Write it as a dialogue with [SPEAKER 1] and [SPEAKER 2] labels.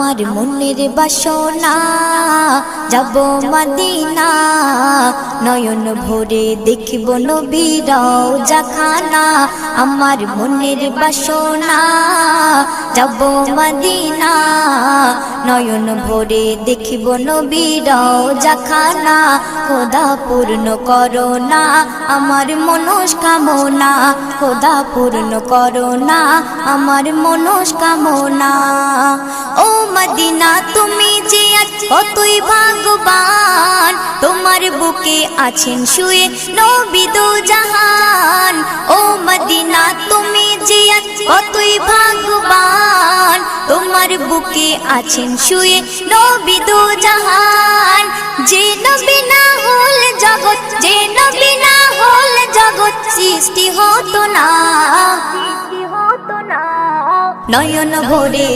[SPEAKER 1] আমার মনের বাসনা যাব মদিনা নয়ন ভরে দেখিব নবীর রওজাখানা আমার মনের বাসনা যাব মদিনা নয়ন ভরে দেখিব নবীর রওজাখানা খোদা পূর্ণ করো না আমার মনস্কামনা খোদা পূর্ণ করো না আমার মনস্কামনা ও মদিনা তুমি যে কতই ভাগ্যবান তোমার বুকে আছেন শুয়ে নবী দো জাহান ও মদিনা তুমি যে কতই ভাগ্যবান তোমার বুকে আছেন শুয়ে নবী দো জাহান যে নবী না হল জগৎ যে নবী না হল জগৎ সৃষ্টি হতো না নয়ন ভরে